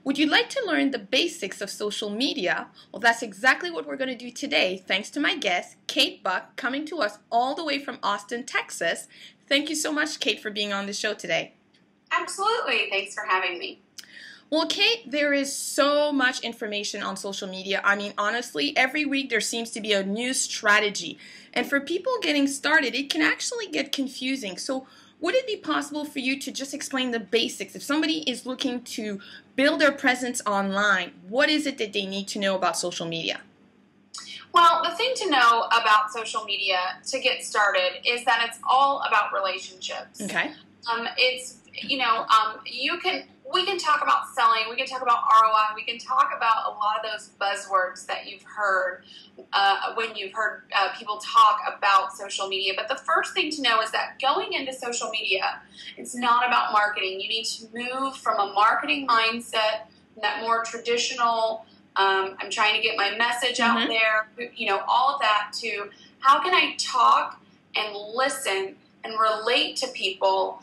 Would you like to learn the basics of social media? Well, that's exactly what we're going to do today, thanks to my guest, Kate Buck, coming to us all the way from Austin, Texas. Thank you so much, Kate, for being on the show today. Absolutely. Thanks for having me. Well, Kate, there is so much information on social media. I mean, honestly, every week there seems to be a new strategy. And for people getting started, it can actually get confusing. So would it be possible for you to just explain the basics? If somebody is looking to build their presence online, what is it that they need to know about social media? Well, the thing to know about social media to get started is that it's all about relationships. Okay. We can talk about selling, we can talk about ROI, we can talk about a lot of those buzzwords that you've heard when you've heard people talk about social media. But the first thing to know is that going into social media, it's not about marketing. You need to move from a marketing mindset, that more traditional, I'm trying to get my message out there, all of that, to how can I talk and listen and relate to people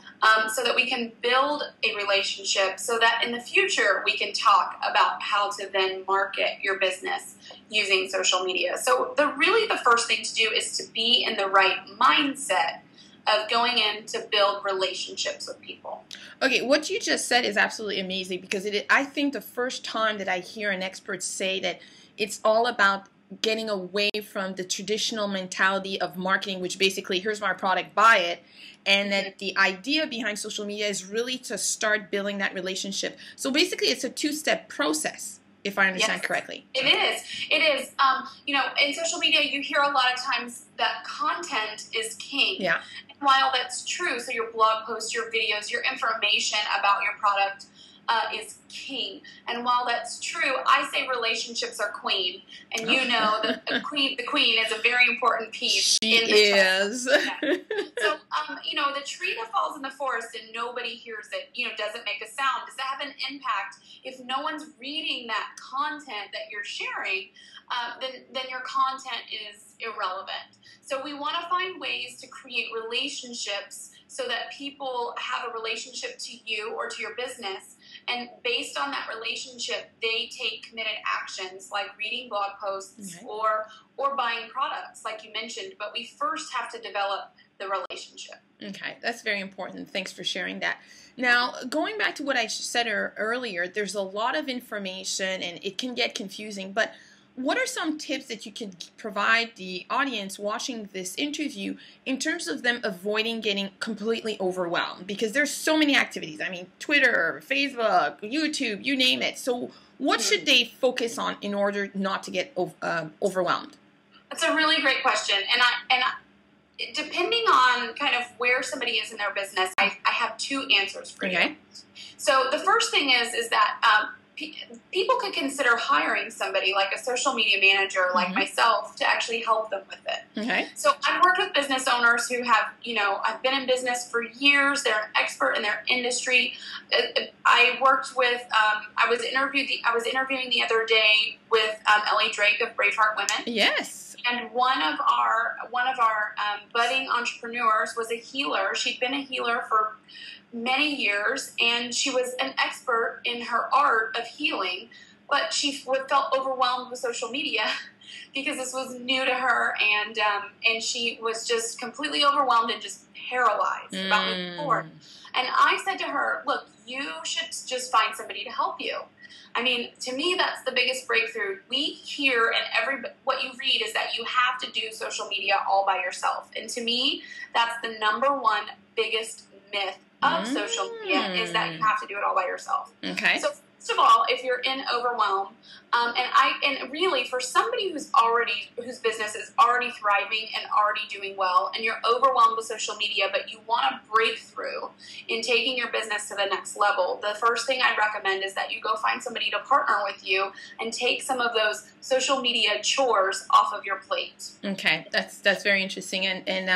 so that we can build a relationship, so that in the future we can talk about how to then market your business using social media. So the first thing to do is to be in the right mindset of going in to build relationships with people. Okay, what you just said is absolutely amazing, because I think the first time that I hear an expert say that it's all about getting away from the traditional mentality of marketing, which basically, here's my product, buy it, and that the idea behind social media is really to start building that relationship. So basically, it's a two-step process, if I understand correctly. It is. In social media, you hear a lot of times that content is king. Yeah. And while that's true, so your blog posts, your videos, your information about your product is king. And while that's true, I say relationships are queen. And you know that the queen is a very important piece. She is. So, the tree that falls in the forest and nobody hears it, doesn't make a sound. Does that have an impact? If no one's reading that content that you're sharing, then your content is irrelevant. So we want to find ways to create relationships so that people have a relationship to you or to your business. And based on that relationship, they take committed actions like reading blog posts or buying products, like you mentioned. But we first have to develop the relationship. Okay, that's very important. Thanks for sharing that. Now, going back to what I said earlier, there's a lot of information and it can get confusing, but what are some tips that you could provide the audience watching this interview in terms of them avoiding getting completely overwhelmed? Because there's so many activities. I mean, Twitter, Facebook, YouTube, you name it. So what should they focus on in order not to get overwhelmed? That's a really great question. And depending on kind of where somebody is in their business, I have two answers for you. So the first thing is that people could consider hiring somebody like a social media manager like myself to actually help them with it. Okay. So I've worked with business owners who have, I've been in business for years. They're an expert in their industry. I worked with, I was interviewing the other day with Ellie Drake of Braveheart Women. Yes. And one of our budding entrepreneurs was a healer. She'd been a healer for many years, and she was an expert in her art of healing, but she felt overwhelmed with social media because this was new to her, and she was just completely overwhelmed and just paralyzed about moving forward. And I said to her, look, you should just find somebody to help you. I mean, to me, that's the biggest breakthrough. We hear and what you read is that you have to do social media all by yourself. And to me, that's the number one biggest myth of social media, is that you have to do it all by yourself. Okay. So first of all, if you're in overwhelm, and really for somebody whose business is already thriving and already doing well, and you're overwhelmed with social media, but you want to break through in taking your business to the next level, the first thing I'd recommend is that you go find somebody to partner with you and take some of those social media chores off of your plate. Okay, that's very interesting. And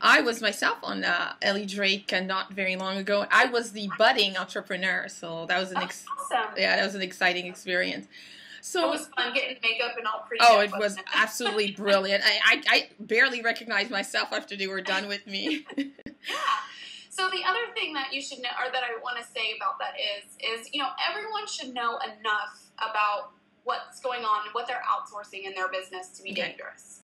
I was myself on Ellie Drake not very long ago. I was the budding entrepreneur, so that was awesome. Yeah, that was an exciting experience. So it was fun getting makeup and all pretty. Oh, it was absolutely brilliant. I barely recognized myself after they were done with me. Yeah. So So the other thing that you should know, or that I want to say about that is everyone should know enough about what's going on and what they're outsourcing in their business to be dangerous.